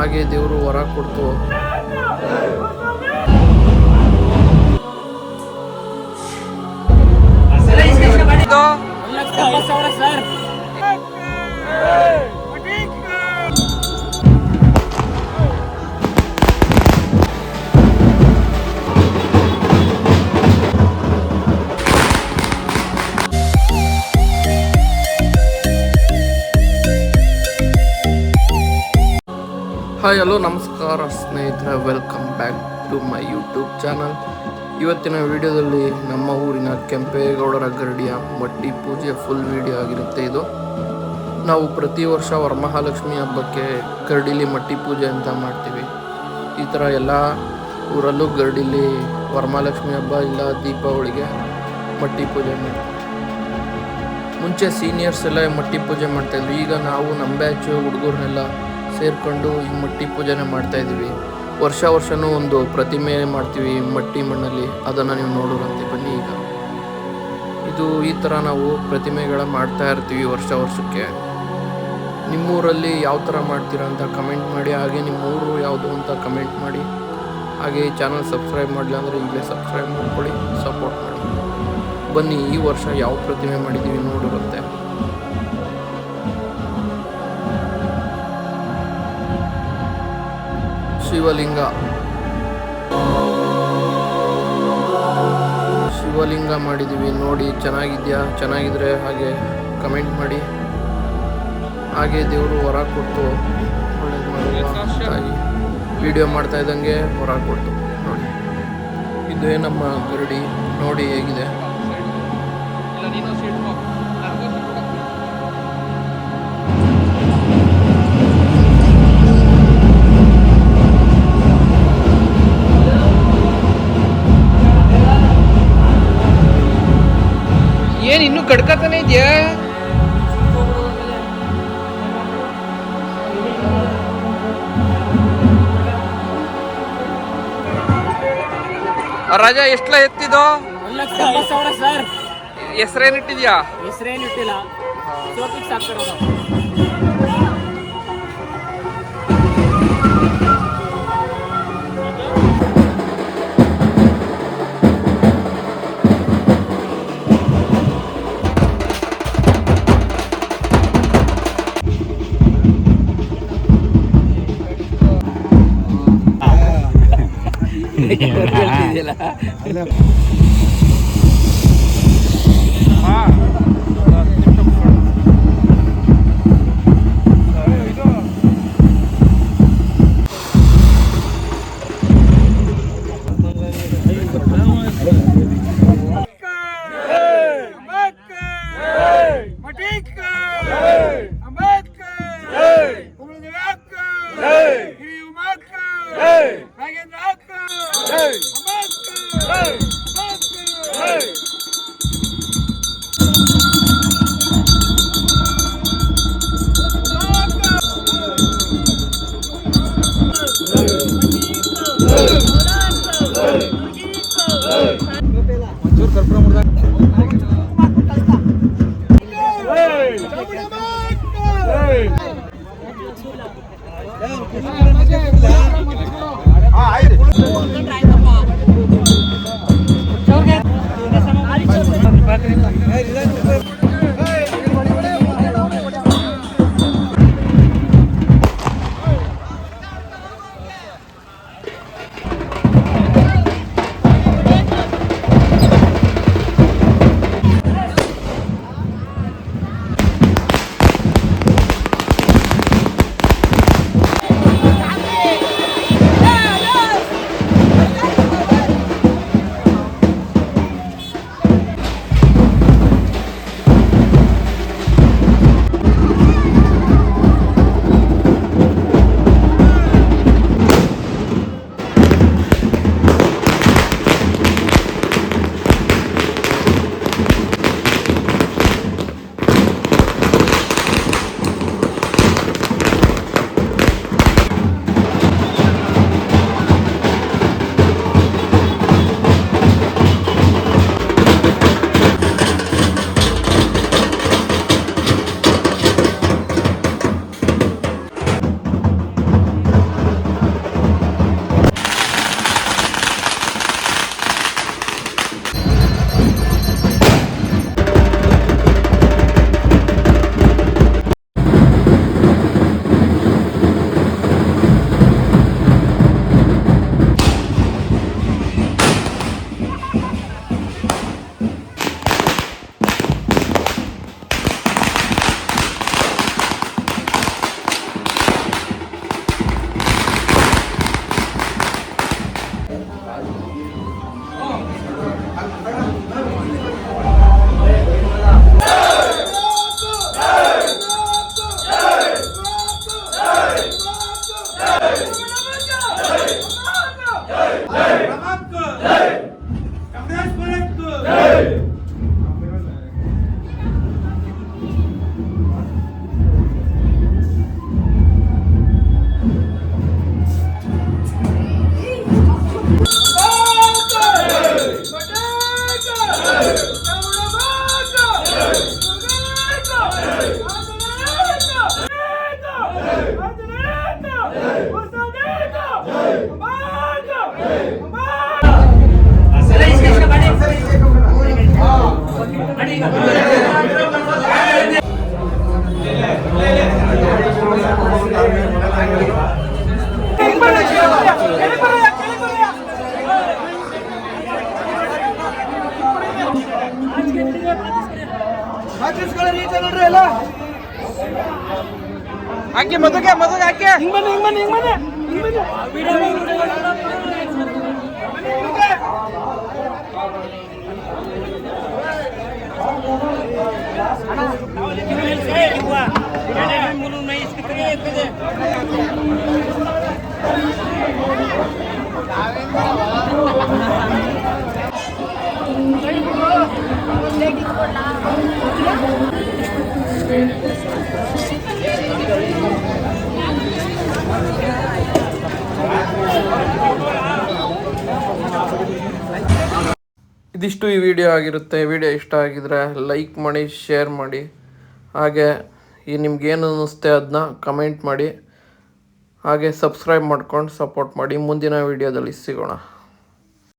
ಹಾಗೆ ದೇವರು ವರ ಕೊಡ್ತು. ಹಾಯ್ ಹಲೋ ನಮಸ್ಕಾರ ಸ್ನೇಹಿತರೆ, welcome back to my YouTube channel. ಇವತ್ತಿನ ವಿಡಿಯೋದಲ್ಲಿ ನಮ್ಮ ಊರಿನ ಕೆಂಪೇಗೌಡರ ಗರಡಿಯ ಮಟ್ಟಿ ಪೂಜೆ ಫುಲ್ ವಿಡಿಯೋ ಆಗಿರುತ್ತೆ. ಇದು ನಾವು ಪ್ರತಿ ವರ್ಷ ವರಮಹಾಲಕ್ಷ್ಮಿ ಹಬ್ಬಕ್ಕೆ ಗರಡಿಲಿ ಮಟ್ಟಿ ಪೂಜೆ ಅಂತ ಮಾಡ್ತೀವಿ. ಈ ಥರ ಎಲ್ಲ ಊರಲ್ಲೂ ಗರಡಿಲಿ ವರಮಹಾಲಕ್ಷ್ಮಿ ಹಬ್ಬ ಇಲ್ಲ ದೀಪಾವಳಿಗೆ ಮಟ್ಟಿ ಪೂಜೆ ಮಾಡ್ತೀವಿ. ಮುಂಚೆ ಸೀನಿಯರ್ಸ್ ಎಲ್ಲ ಮಟ್ಟಿ ಪೂಜೆ ಮಾಡ್ತಾಯಿದ್ವಿ. ಈಗ ನಾವು ನಮ್ಮ ಬ್ಯಾಚು ಹುಡುಗರನ್ನೆಲ್ಲ ಸೇರಿಕೊಂಡು ಈ ಮಟ್ಟಿ ಪೂಜೆನೇ ಮಾಡ್ತಾಯಿದ್ದೀವಿ. ವರ್ಷವೂ ಒಂದು ಪ್ರತಿಮೆ ಮಾಡ್ತೀವಿ ಮಟ್ಟಿ ಮಣ್ಣಲ್ಲಿ, ಅದನ್ನು ನೀವು ನೋಡೋರಂತೆ ಬನ್ನಿ. ಈಗ ಇದು ಈ ಥರ ನಾವು ಪ್ರತಿಮೆಗಳ ಮಾಡ್ತಾ ಇರ್ತೀವಿ ವರ್ಷಕ್ಕೆ. ನಿಮ್ಮೂರಲ್ಲಿ ಯಾವ ಥರ ಮಾಡ್ತೀರಾ ಅಂತ ಕಮೆಂಟ್ ಮಾಡಿ. ಹಾಗೆ ನಿಮ್ಮೂರು ಯಾವುದು ಅಂತ ಕಮೆಂಟ್ ಮಾಡಿ. ಹಾಗೆ ಈ ಚಾನಲ್ ಸಬ್ಸ್ಕ್ರೈಬ್ ಮಾಡಲಿಲ್ಲ ಅಂದರೆ ಈಗಲೇ ಸಬ್ಸ್ಕ್ರೈಬ್ ಮಾಡ್ಕೊಳ್ಳಿ, ಸಪೋರ್ಟ್ ಮಾಡಿ. ಬನ್ನಿ ಈ ವರ್ಷ ಯಾವ ಪ್ರತಿಮೆ ಮಾಡಿದ್ದೀವಿ ನೋಡೋರಂತೆ. ಶಿವಲಿಂಗ ಮಾಡಿದ್ದೀವಿ ನೋಡಿ. ಚೆನ್ನಾಗಿದೆಯಾ? ಚೆನ್ನಾಗಿದ್ರೆ ಹಾಗೆ ಕಮೆಂಟ್ ಮಾಡಿ. ಹಾಗೆ ದೇವರು ವರ ಕೊಡ್ತು, ಒಳ್ಳೇದು ಮಾಡುವ ತಾಯಿ. ವಿಡಿಯೋ ಮಾಡ್ತಾ ಇದ್ದಂಗೆ ವರ ಕೊಡ್ತು ನೋಡಿ. ಇದೇ ನಮ್ಮ ಗರಡಿ ನೋಡಿ ಹೇಗಿದೆ. ಏನ್ ಇನ್ನು ಕಡ್ಕತಾನೆ ಇದೆಯಾ? ರಾಜ ಎಷ್ಟಲ ಎತ್ತಿದೋ? 1,70,000 ಸರ್. ಹೆಸರೇನಿಟ್ಟಿದ್ಯಾ? ಹೆಸರೇನಿಟ್ಟಿಲ್ಲ, ಸೋತಿಗೆ ಸಾಕ್ತಿರೋದು. ಹಾಕಿ ಮದುಗೆ ಹಾಕಿ ಇದಿಷ್ಟು ಈ ವಿಡಿಯೋ ಆಗಿರುತ್ತೆ. ವಿಡಿಯೋ ಇಷ್ಟ ಆಗಿದ್ರೆ ಲೈಕ್ ಮಾಡಿ, ಶೇರ್ ಮಾಡಿ, ಹಾಗೆ ನಿಮ್ಗೇನು ಅನ್ನಿಸುತ್ತೆ ಅದನ್ನ ಕಮೆಂಟ್ ಮಾಡಿ, ಹಾಗೆ ಸಬ್ಸ್ಕ್ರೈಬ್ ಮಾಡ್ಕೊಂಡು ಸಪೋರ್ಟ್ ಮಾಡಿ. ಮುಂದಿನ ವಿಡಿಯೋದಲ್ಲಿ ಸಿಗೋಣ.